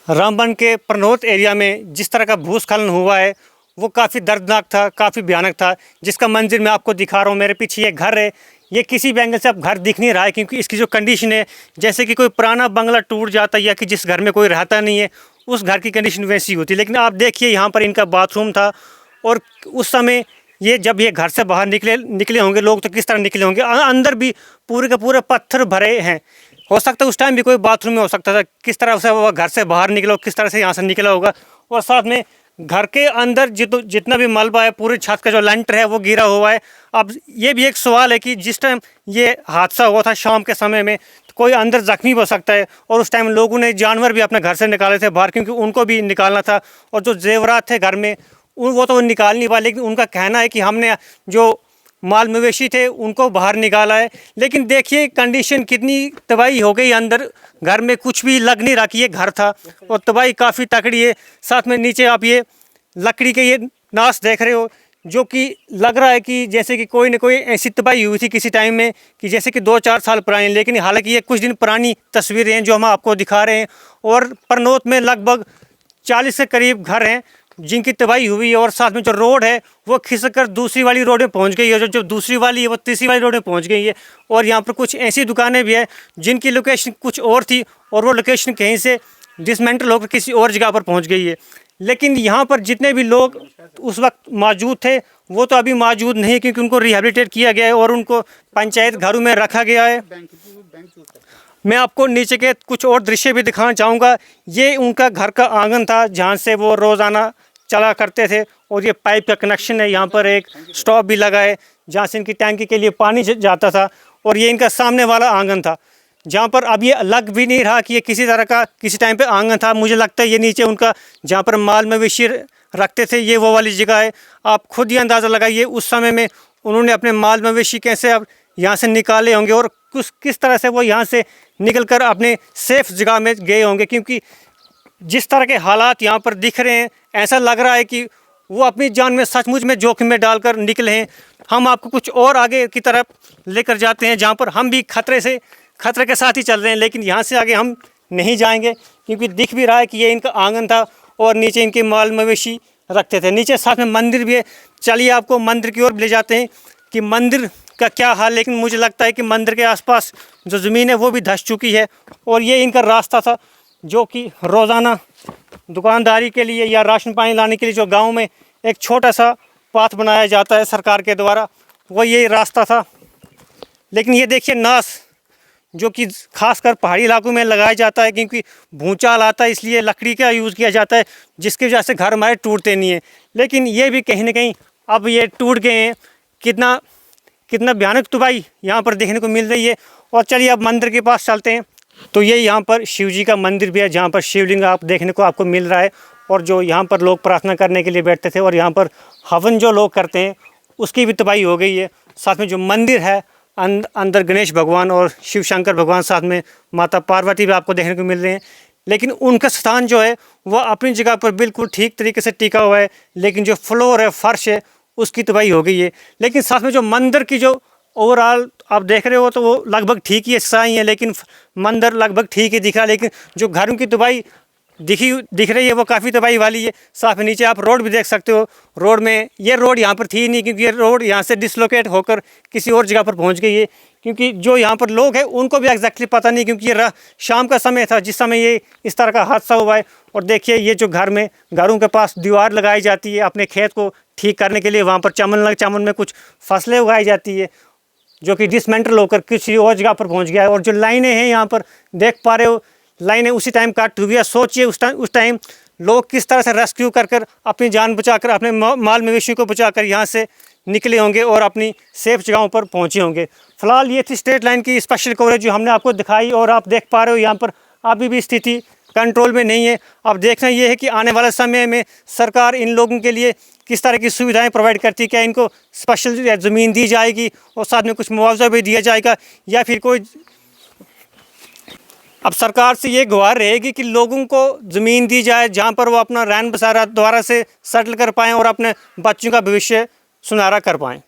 रामबन के परनौत एरिया में जिस तरह का भूस्खलन हुआ है वो काफ़ी दर्दनाक था, काफ़ी भयानक था, जिसका मंजर मैं आपको दिखा रहा हूँ। मेरे पीछे ये घर है, ये किसी भी एंगल से अब घर दिख नहीं रहा है क्योंकि इसकी जो कंडीशन है जैसे कि कोई पुराना बंगला टूट जाता है या कि जिस घर में कोई रहता नहीं है उस घर की कंडीशन वैसी होती है। लेकिन आप देखिए यहाँ पर इनका बाथरूम था और उस समय ये जब ये घर से बाहर निकले होंगे लोग तो किस तरह निकले होंगे, अंदर भी पूरे के पूरे पत्थर भरे हैं। हो सकता है उस टाइम भी कोई बाथरूम में हो सकता था, किस तरह से वो घर से बाहर निकला, किस तरह से यहाँ से निकला होगा। और साथ में घर के अंदर जितना भी मलबा है, पूरी छत का जो लेंटर है वो गिरा हुआ है। अब ये भी एक सवाल है कि जिस टाइम ये हादसा हुआ था शाम के समय में तो कोई अंदर ज़ख्मी हो सकता है और उस टाइम लोगों ने जानवर भी अपने घर से निकाले थे बाहर क्योंकि उनको भी निकालना था। और जो जेवरात थे घर में वो तो निकाल नहीं पाए, लेकिन उनका कहना है कि हमने जो माल मवेशी थे उनको बाहर निकाला है। लेकिन देखिए कंडीशन कितनी तबाही हो गई, अंदर घर में कुछ भी लग नहीं रहा कि ये घर था और तबाही काफ़ी तकड़ी है। साथ में नीचे आप ये लकड़ी के ये नाश देख रहे हो जो कि लग रहा है कि जैसे कि कोई न कोई ऐसी तबाही हुई थी किसी टाइम में कि जैसे कि 2-4 साल पुरानी। लेकिन हालांकि ये कुछ दिन पुरानी तस्वीरें हैं जो हम आपको दिखा रहे हैं। और परनौत में लगभग 40 के करीब घर हैं जिनकी तबाही हुई है। और साथ में जो रोड है वो खिसक कर दूसरी वाली रोड में पहुंच गई है, जो दूसरी वाली है वो तीसरी वाली रोड में पहुंच गई है। और यहाँ पर कुछ ऐसी दुकानें भी है जिनकी लोकेशन कुछ और थी और वो लोकेशन कहीं से डिसमेंटल होकर किसी और जगह पर पहुंच गई है। लेकिन यहाँ पर जितने भी लोग उस वक्त मौजूद थे वो तो अभी मौजूद नहीं क्योंकि उनको रिहेबिलिटेट किया गया है और उनको पंचायत घरों में रखा गया है। मैं आपको नीचे के कुछ और दृश्य भी दिखाना चाहूँगा। ये उनका घर का आंगन था जहाँ से वो रोज़ाना चला करते थे और ये पाइप का कनेक्शन है। यहाँ पर एक स्टॉप भी लगा है जहाँ से इनकी टैंकी के लिए पानी जाता था। और ये इनका सामने वाला आंगन था जहाँ पर अब ये लग भी नहीं रहा कि ये किसी तरह का किसी टाइम पे आंगन था। मुझे लगता है ये नीचे उनका जहाँ पर माल मवेशी रखते थे ये वो वाली जगह है। आप खुद ही अंदाज़ा लगाइए उस समय में उन्होंने अपने माल मवेशी कैसे अब यहाँ से निकाले होंगे और किस तरह से वो यहाँ से निकल कर अपने सेफ जगह में गए होंगे। क्योंकि जिस तरह के हालात यहाँ पर दिख रहे हैं ऐसा लग रहा है कि वो अपनी जान में सचमुच में जोखिम में डालकर निकले हैं। हम आपको कुछ और आगे की तरफ लेकर जाते हैं जहाँ पर हम भी खतरे के साथ ही चल रहे हैं, लेकिन यहाँ से आगे हम नहीं जाएंगे क्योंकि दिख भी रहा है कि ये इनका आंगन था और नीचे इनके माल मवेशी रखते थे। नीचे साथ में मंदिर भी है। चलिए आपको मंदिर की ओर ले जाते हैं कि मंदिर का क्या हाल। लेकिन मुझे लगता है कि मंदिर के आसपास जो ज़मीन है वो भी धंस चुकी है। और ये इनका रास्ता था जो कि रोज़ाना दुकानदारी के लिए या राशन पानी लाने के लिए जो गांव में एक छोटा सा पाथ बनाया जाता है सरकार के द्वारा, वो ये रास्ता था। लेकिन ये देखिए नाश जो कि खासकर पहाड़ी इलाकों में लगाया जाता है क्योंकि भूचाल आता है इसलिए लकड़ी का यूज़ किया जाता है जिसकी वजह से घर हमारे टूटते नहीं हैं। लेकिन ये भी कहीं ना कहीं अब ये टूट गए हैं। कितना भयानक तबाही यहाँ पर देखने को मिल रही है। और चलिए अब मंदिर के पास चलते हैं। तो ये यहाँ पर शिव जी का मंदिर भी है जहाँ पर शिवलिंग आप देखने को आपको मिल रहा है और जो यहाँ पर लोग प्रार्थना करने के लिए बैठते थे और यहाँ पर हवन जो लोग करते हैं उसकी भी तबाही हो गई है। साथ में जो मंदिर है अंदर गणेश भगवान और शिव शंकर भगवान, साथ में माता पार्वती भी आपको देखने को मिल रहे हैं। लेकिन उनका स्थान जो है वह अपनी जगह पर बिल्कुल ठीक तरीके से टिका हुआ है, लेकिन जो फ्लोर है, फर्श है, उसकी तबाही हो गई है। लेकिन साथ में जो मंदिर की जो ओवरऑल आप देख रहे हो तो वो लगभग ठीक ही ही है, लेकिन मंदिर लगभग ठीक ही दिख रहा है। लेकिन जो घरों की तबाही दिख रही है वो काफ़ी तबाही वाली है। साथ में नीचे आप रोड भी देख सकते हो। रोड में ये रोड यहाँ पर थी नहीं क्योंकि ये रोड यहाँ से डिसलोकेट होकर किसी और जगह पर पहुँच गई है। क्योंकि जो यहाँ पर लोग हैं उनको भी एग्जैक्टली पता नहीं क्योंकि ये शाम का समय था जिस समय ये इस तरह का हादसा हुआ है। और देखिए ये जो घरों के पास दीवार लगाई जाती है अपने खेत को ठीक करने के लिए, वहाँ पर चमन में कुछ फसलें उगाई जाती है जो कि डिसमेंटल होकर किसी और जगह पर पहुँच गया है। और जो लाइनें हैं यहाँ पर देख पा रहे हो, लाइनें उसी टाइम कट हुई है। सोचिए उस टाइम लोग किस तरह से रेस्क्यू कर अपनी जान बचाकर अपने माल मवेशी को बचाकर यहाँ से निकले होंगे और अपनी सेफ जगहों पर पहुँचे होंगे। फ़िलहाल ये थी स्टेट लाइन की स्पेशल कवरेज जो हमने आपको दिखाई और आप देख पा रहे हो यहाँ पर अभी भी स्थिति कंट्रोल में नहीं है। अब देखना ये है कि आने वाले समय में सरकार इन लोगों के लिए किस तरह की सुविधाएं प्रोवाइड करती है। क्या इनको स्पेशल ज़मीन दी जाएगी और साथ में कुछ मुआवजा भी दिया जाएगा या फिर कोई अब सरकार से ये गुहार रहेगी कि लोगों को ज़मीन दी जाए जहाँ पर वो अपना रहन बसेरा दोबारा से सेटल कर पाएँ और अपने बच्चों का भविष्य सुनहरा कर पाएँ।